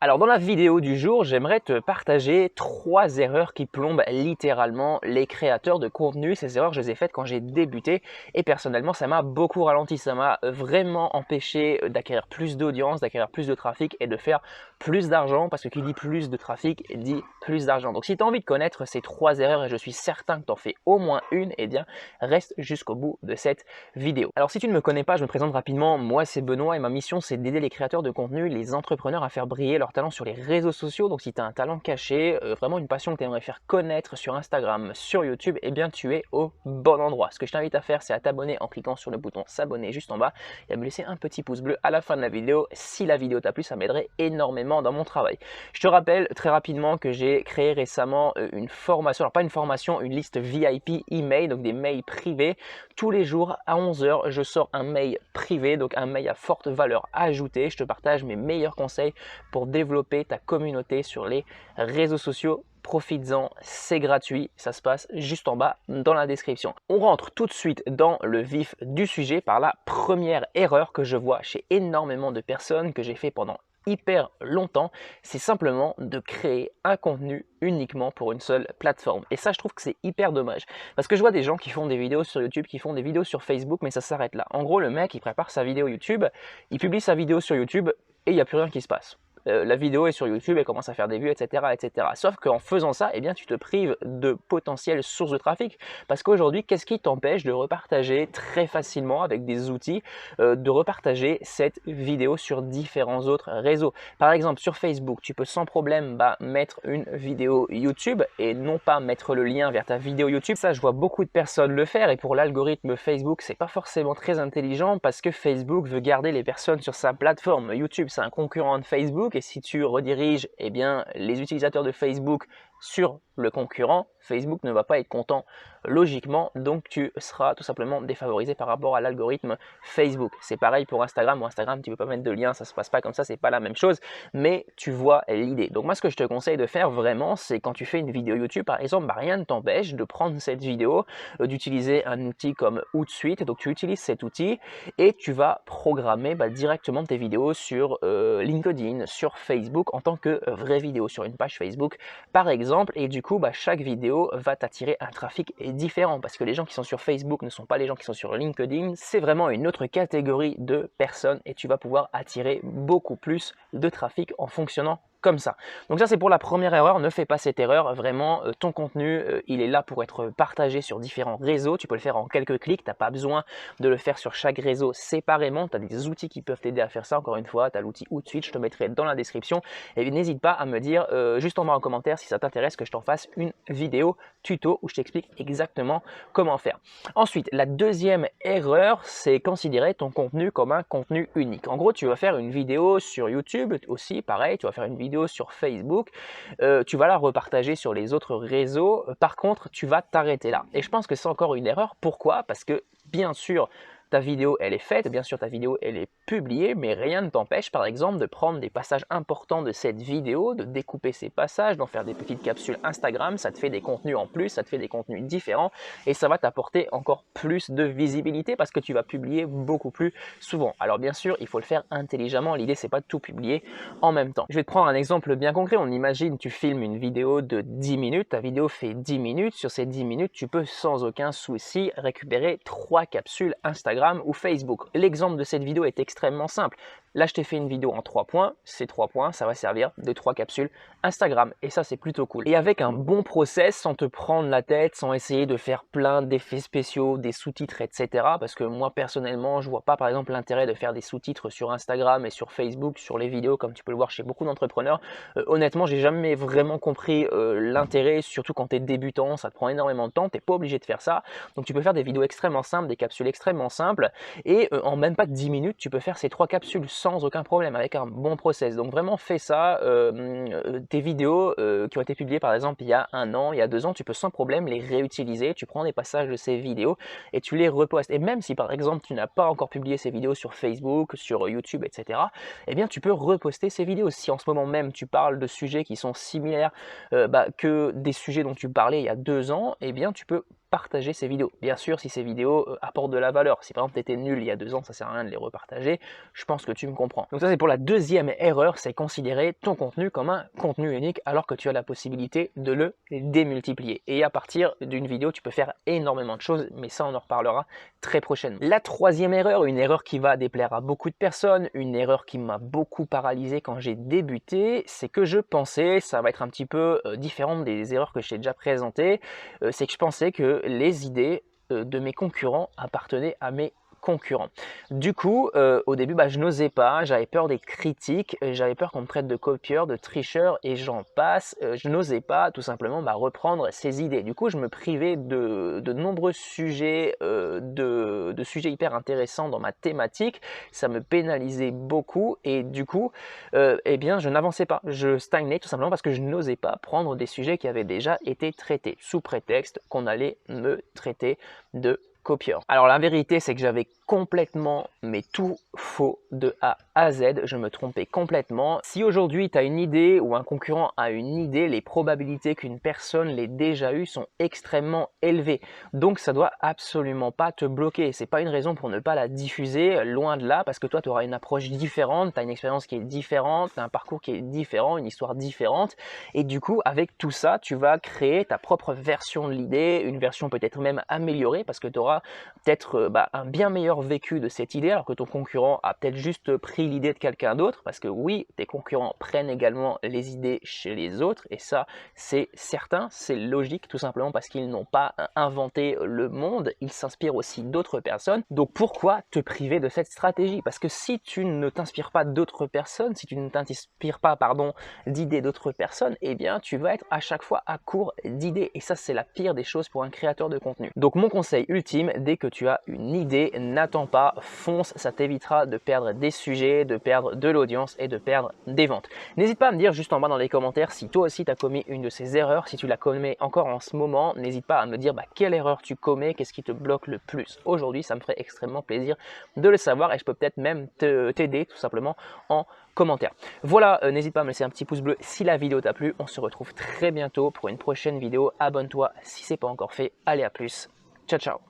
Alors dans la vidéo du jour, j'aimerais te partager 3 erreurs qui plombent littéralement les créateurs de contenu. Ces erreurs, je les ai faites quand j'ai débuté et personnellement, ça m'a beaucoup ralenti. Ça m'a vraiment empêché d'acquérir plus d'audience, d'acquérir plus de trafic et de faire plus d'argent parce que qui dit plus de trafic dit plus d'argent. Donc si tu as envie de connaître ces 3 erreurs et je suis certain que tu en fais au moins une, eh bien reste jusqu'au bout de cette vidéo. Alors si tu ne me connais pas, je me présente rapidement. Moi, c'est Benoît et ma mission, c'est d'aider les créateurs de contenu, les entrepreneurs à faire briller leur talent sur les réseaux sociaux. Donc si tu as un talent caché, vraiment une passion que tu aimerais faire connaître sur Instagram, sur YouTube, eh bien tu es au bon endroit. Ce que je t'invite à faire, c'est à t'abonner en cliquant sur le bouton s'abonner juste en bas et à me laisser un petit pouce bleu à la fin de la vidéo. Si la vidéo t'a plu, ça m'aiderait énormément dans mon travail. Je te rappelle très rapidement que j'ai créé récemment une formation, alors pas une formation, une liste VIP email, donc des mails privés. Tous les jours à 11 h, je sors un mail privé, donc un mail à forte valeur ajoutée. Je te partage mes meilleurs conseils pour développer ta communauté sur les réseaux sociaux. Profites-en, c'est gratuit, ça se passe juste en bas dans la description. On rentre tout de suite dans le vif du sujet par la première erreur que je vois chez énormément de personnes, que j'ai fait pendant hyper longtemps, c'est simplement de créer un contenu uniquement pour une seule plateforme. Et ça, je trouve que c'est hyper dommage. Parce que je vois des gens qui font des vidéos sur YouTube, qui font des vidéos sur Facebook, mais ça s'arrête là. En gros, le mec, il prépare sa vidéo YouTube, il publie sa vidéo sur YouTube et il n'y a plus rien qui se passe. La vidéo est sur YouTube, elle commence à faire des vues, etc. etc. Sauf qu'en faisant ça, eh bien, tu te prives de potentielles sources de trafic. Parce qu'aujourd'hui, qu'est-ce qui t'empêche de repartager très facilement avec des outils, de repartager cette vidéo sur différents autres réseaux? Par exemple, sur Facebook, tu peux sans problème mettre une vidéo YouTube et non pas mettre le lien vers ta vidéo YouTube. Ça, je vois beaucoup de personnes le faire et pour l'algorithme Facebook, c'est pas forcément très intelligent parce que Facebook veut garder les personnes sur sa plateforme. YouTube, c'est un concurrent de Facebook. Et si tu rediriges les utilisateurs de Facebook sur le concurrent, Facebook ne va pas être content logiquement, donc tu seras tout simplement défavorisé par rapport à l'algorithme Facebook. C'est pareil pour Instagram. Instagram, tu ne peux pas mettre de lien, ça se passe pas comme ça, c'est pas la même chose, mais tu vois l'idée. Donc moi, ce que je te conseille de faire vraiment, c'est quand tu fais une vidéo YouTube, par exemple, rien ne t'empêche de prendre cette vidéo, d'utiliser un outil comme Hootsuite. Donc tu utilises cet outil et tu vas programmer directement tes vidéos sur LinkedIn, sur Facebook en tant que vraie vidéo sur une page Facebook, par exemple, et du coup, chaque vidéo va t'attirer un trafic différent parce que les gens qui sont sur Facebook ne sont pas les gens qui sont sur LinkedIn. C'est vraiment une autre catégorie de personnes et tu vas pouvoir attirer beaucoup plus de trafic en fonctionnant comme ça. Donc ça, c'est pour la première erreur. Ne fais pas cette erreur. Vraiment, ton contenu, il est là pour être partagé sur différents réseaux. Tu peux le faire en quelques clics. Tu n'as pas besoin de le faire sur chaque réseau séparément. Tu as des outils qui peuvent t'aider à faire ça. Encore une fois, tu as l'outil Hootsuite. Je te mettrai dans la description. Et n'hésite pas à me dire juste en bas en commentaire si ça t'intéresse que je t'en fasse une vidéo tuto où je t'explique exactement comment faire. Ensuite, la deuxième erreur, c'est considérer ton contenu comme un contenu unique. En gros, tu vas faire une vidéo sur YouTube aussi, pareil, tu vas faire une vidéo sur Facebook, tu vas la repartager sur les autres réseaux. Par contre, tu vas t'arrêter là. Et je pense que c'est encore une erreur. Pourquoi? Parce que bien sûr, ta vidéo, elle est faite, bien sûr, ta vidéo, elle est publiée, mais rien ne t'empêche, par exemple, de prendre des passages importants de cette vidéo, de découper ces passages, d'en faire des petites capsules Instagram. Ça te fait des contenus en plus, ça te fait des contenus différents et ça va t'apporter encore plus de visibilité parce que tu vas publier beaucoup plus souvent. Alors bien sûr, il faut le faire intelligemment. L'idée, c'est pas de tout publier en même temps. Je vais te prendre un exemple bien concret. On imagine, tu filmes une vidéo de 10 minutes, ta vidéo fait 10 minutes. Sur ces 10 minutes, tu peux sans aucun souci récupérer 3 capsules Instagram ou Facebook. L'exemple de cette vidéo est extrêmement simple. Là, je t'ai fait une vidéo en 3 points. Ces 3 points, ça va servir de 3 capsules Instagram. Et ça, c'est plutôt cool. Et avec un bon process, sans te prendre la tête, sans essayer de faire plein d'effets spéciaux, des sous-titres, etc. Parce que moi, personnellement, je vois pas, par exemple, l'intérêt de faire des sous-titres sur Instagram et sur Facebook, sur les vidéos, comme tu peux le voir chez beaucoup d'entrepreneurs. Honnêtement, j'ai jamais vraiment compris l'intérêt, surtout quand tu es débutant. Ça te prend énormément de temps. Tu n'es pas obligé de faire ça. Donc, tu peux faire des vidéos extrêmement simples, des capsules extrêmement simples. Et en même pas 10 minutes, tu peux faire ces 3 capsules sans aucun problème, avec un bon process. Donc vraiment fais ça. Tes vidéos qui ont été publiées par exemple il y a 1 an, il y a 2 ans, tu peux sans problème les réutiliser. Tu prends des passages de ces vidéos et tu les repostes. Et même si par exemple tu n'as pas encore publié ces vidéos sur Facebook, sur YouTube, etc., eh bien tu peux reposter ces vidéos. Si en ce moment même tu parles de sujets qui sont similaires que des sujets dont tu parlais il y a 2 ans, eh bien tu peux partager ces vidéos. Bien sûr, si ces vidéos apportent de la valeur. Si par exemple tu étais nul il y a 2 ans, ça sert à rien de les repartager. Je pense que tu me comprends. Donc ça c'est pour la deuxième erreur, c'est considérer ton contenu comme un contenu unique alors que tu as la possibilité de le démultiplier. Et à partir d'une vidéo, tu peux faire énormément de choses, mais ça on en reparlera très prochainement. La troisième erreur, une erreur qui va déplaire à beaucoup de personnes, une erreur qui m'a beaucoup paralysé quand j'ai débuté, c'est que je pensais, ça va être un petit peu différent des erreurs que je t'ai déjà présentées, c'est que je pensais que les idées de mes concurrents appartenaient à mes concurrents. Du coup, au début, je n'osais pas, j'avais peur des critiques, j'avais peur qu'on me traite de copieur, de tricheur et j'en passe. Je n'osais pas tout simplement reprendre ces idées. Du coup, je me privais de nombreux sujets, de sujets hyper intéressants dans ma thématique. Ça me pénalisait beaucoup et du coup, eh bien, je n'avançais pas. Je stagnais tout simplement parce que je n'osais pas prendre des sujets qui avaient déjà été traités sous prétexte qu'on allait me traiter de copieur. Alors la vérité c'est que j'avais complètement mais tout faux de A à Z, je me trompais complètement. Si aujourd'hui tu as une idée ou un concurrent a une idée, les probabilités qu'une personne l'ait déjà eue sont extrêmement élevées. Donc ça doit absolument pas te bloquer. C'est pas une raison pour ne pas la diffuser, loin de là, parce que toi tu auras une approche différente, tu as une expérience qui est différente, tu as un parcours qui est différent, une histoire différente et du coup avec tout ça tu vas créer ta propre version de l'idée, une version peut-être même améliorée parce que tu auras peut-être un bien meilleur vécu de cette idée alors que ton concurrent a peut-être juste pris l'idée de quelqu'un d'autre parce que oui, tes concurrents prennent également les idées chez les autres et ça c'est certain, c'est logique tout simplement parce qu'ils n'ont pas inventé le monde, ils s'inspirent aussi d'autres personnes. Donc pourquoi te priver de cette stratégie? Parce que si tu ne t'inspires pas d'autres personnes, si tu ne t'inspires pas d'idées d'autres personnes, eh bien tu vas être à chaque fois à court d'idées et ça c'est la pire des choses pour un créateur de contenu. Donc mon conseil ultime, dès que tu as une idée, n'attends pas, fonce, ça t'évitera de perdre des sujets, de perdre de l'audience et de perdre des ventes. N'hésite pas à me dire juste en bas dans les commentaires si toi aussi tu as commis une de ces erreurs, si tu la commets encore en ce moment, n'hésite pas à me dire quelle erreur tu commets, qu'est-ce qui te bloque le plus aujourd'hui, ça me ferait extrêmement plaisir de le savoir et je peux peut-être même t'aider tout simplement en commentaire. Voilà, n'hésite pas à me laisser un petit pouce bleu si la vidéo t'a plu, on se retrouve très bientôt pour une prochaine vidéo, abonne-toi si ce n'est pas encore fait, allez à plus, ciao ciao.